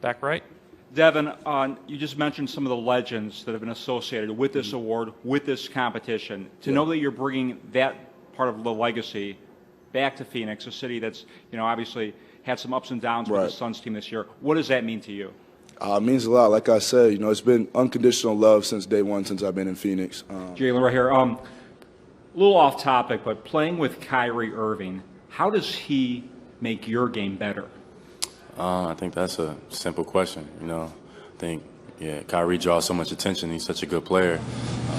Back right. Devin, you just mentioned some of the legends that have been associated with this award, with this competition. To know that you're bringing that part of the legacy back to Phoenix, a city that's, obviously had some ups and downs with the Suns team this year, what does that mean to you? It means a lot. Like I said, it's been unconditional love since day one, since I've been in Phoenix. Jalen, right here. A little off topic, but playing with Kyrie Irving, how does he make your game better? I think that's a simple question. I think, Kyrie draws so much attention. He's such a good player.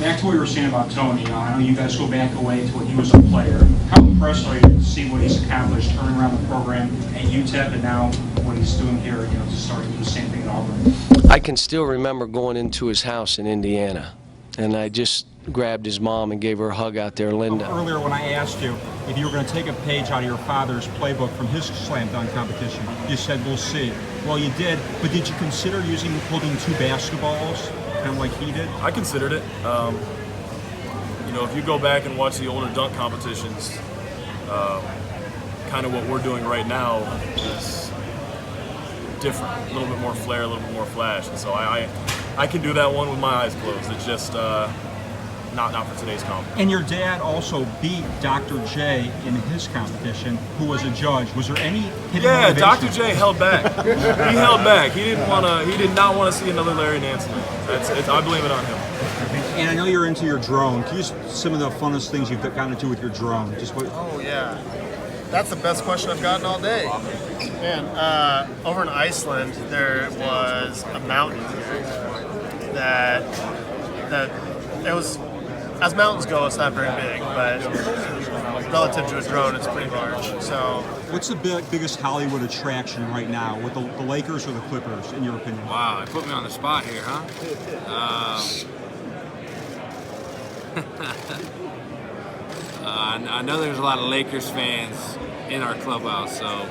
Back to what you were saying about Tony. I know you guys go back away to when he was a player. How impressed are you to see what he's accomplished, turning around the program at UTEP, and now what he's doing here, to start to do the same thing at Auburn? I can still remember going into his house in Indiana, and I just grabbed his mom and gave her a hug out there, Linda. Earlier when I asked you if you were going to take a page out of your father's playbook from his slam dunk competition, you said, we'll see. Well, you did, but did you consider holding two basketballs, kind of like he did? I considered it. If you go back and watch the older dunk competitions, kind of what we're doing right now is different, a little bit more flair, a little bit more flash. And so I can do that one with my eyes closed. It's just not for today's comp. And your dad also beat Dr. J in his competition, who was a judge. Was there any hidden motivation? Dr. J held back. He held back. He did not want to see another Larry Nance win. I blame it on him. And I know you're into your drone. Can you just some of the funnest things you've gotten to do with your drone? Oh yeah, that's the best question I've gotten all day. Man, over in Iceland there was a mountain that it was. As mountains go, it's not very big, but relative to a drone, it's pretty large. So, what's the biggest Hollywood attraction right now, with the Lakers or the Clippers, in your opinion? Wow, you put me on the spot here, huh? I know there's a lot of Lakers fans in our clubhouse, so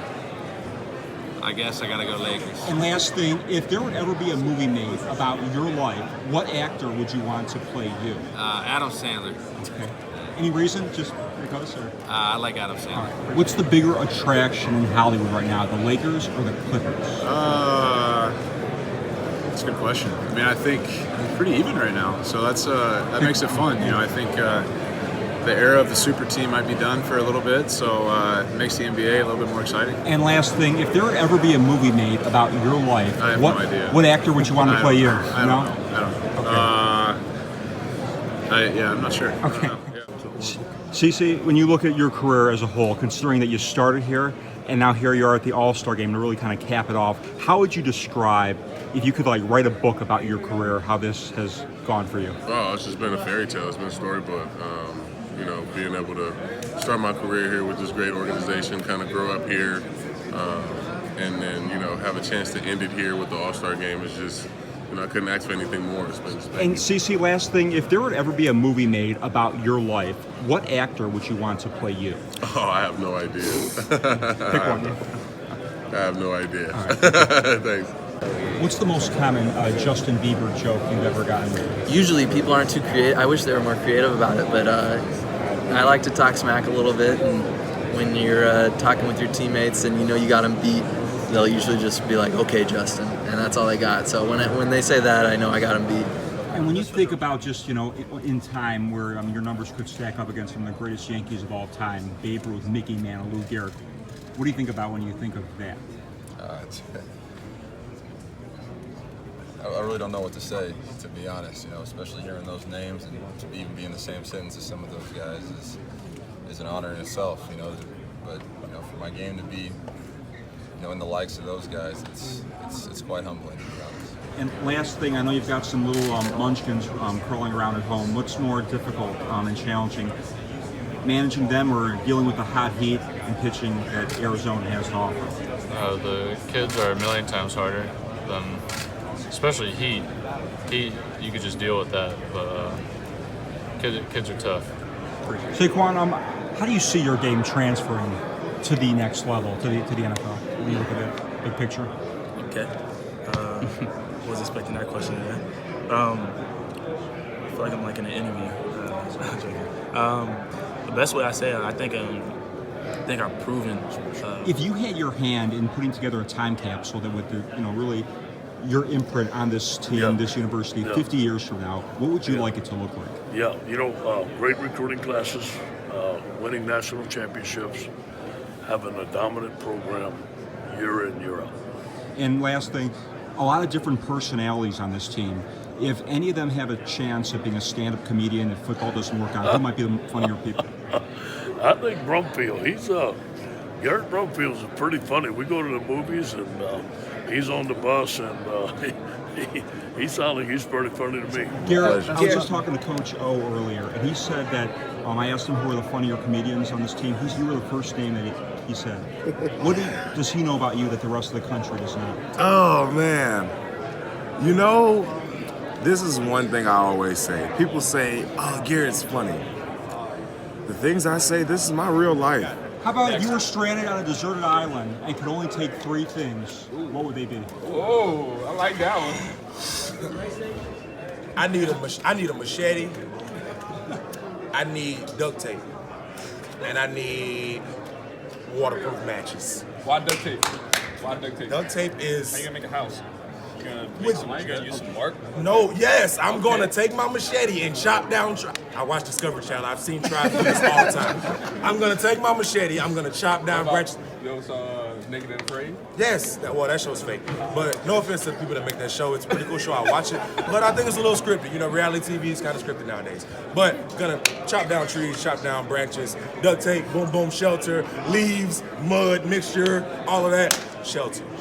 I guess I gotta go Lakers. And last thing, if there would ever be a movie made about your life, what actor would you want to play you? Adam Sandler. Okay. Any reason? Just because? Or? I like Adam Sandler. All right. What's the bigger attraction in Hollywood right now, the Lakers or the Clippers? That's a good question. I mean, I think it's pretty even right now, so that makes it fun. I think the era of the super team might be done for a little bit, so it makes the NBA a little bit more exciting. And last thing, if there would ever be a movie made about your life, I have no idea. What actor would you want to play you? I don't know. Okay. I'm not sure. Okay. Cece, when you look at your career as a whole, considering that you started here and now here you are at the All-Star game to really kind of cap it off, how would you describe, if you could write a book about your career, how this has gone for you? Oh, it's just been a fairy tale. It's been a storybook. Being able to start my career here with this great organization, kind of grow up here, and then, have a chance to end it here with the All-Star game is just, I couldn't ask for anything more. And Cece, last thing, if there would ever be a movie made about your life, what actor would you want to play you? Oh, I have no idea. Pick one. I have no idea. Right. Thanks. What's the most common Justin Bieber joke you've ever gotten? Usually people aren't too creative. I wish they were more creative about it, but I like to talk smack a little bit, and when you're talking with your teammates and you got them beat, they'll usually just be like, okay, Justin, and that's all they got. So when they say that, I know I got them beat. And when you think about just, in time where your numbers could stack up against some of the greatest Yankees of all time, Babe Ruth, Mickey Mantle, Lou Gehrig, what do you think about when you think of that? I really don't know what to say, to be honest, especially hearing those names and to even be in the same sentence as some of those guys is an honor in itself, but for my game to be, in the likes of those guys, it's quite humbling, to be honest. And last thing, I know you've got some little munchkins crawling around at home. What's more difficult and challenging, managing them or dealing with the hot heat and pitching that Arizona has to offer? The kids are a million times harder than, especially heat. Heat, you could just deal with that, but kids are tough. Saquon, how do you see your game transferring to the next level, to the NFL? When you look at it, big picture. Okay. Was expecting that question today. I feel like I'm in an interview. The best way I say it, I think I think are proven. If you had your hand in putting together a time capsule that would, really your imprint on this team, this university, 50 years from now, what would you like it to look like? Yeah, great recruiting classes, winning national championships, having a dominant program year in, year out. And last thing, a lot of different personalities on this team. If any of them have a chance of being a stand-up comedian if football doesn't work out, who might be the funnier people? I think Brumfield, Garrett Brumfield's pretty funny. We go to the movies and he's on the bus and he sounds like he's pretty funny to me. Garrett, I was just talking to Coach O earlier, and he said that, I asked him who are the funnier comedians on this team. You were the first name that he said. What does he know about you that the rest of the country does not? Oh, man. This is one thing I always say. People say, oh, Garrett's funny. The things I say, this is my real life. How about if you were stranded on a deserted island and could only take 3 things? What would they be? Oh, I like that one. I need a machete. I need duct tape. And I need waterproof matches. Why duct tape? Duct tape is... How you gonna make a house? You gonna use some bark? No, yes, I'm gonna take my machete and chop down. I watch Discovery Channel. I've seen tribes do this all the time. I'm gonna take my machete. I'm gonna chop down branches. Those Naked and Afraid? Yes, that show's fake. But no offense to the people that make that show. It's a pretty cool show. I watch it, but I think it's a little scripted. Reality TV is kind of scripted nowadays. But gonna chop down trees, chop down branches, duct tape, boom, boom, shelter, leaves, mud, mixture, all of that, shelter.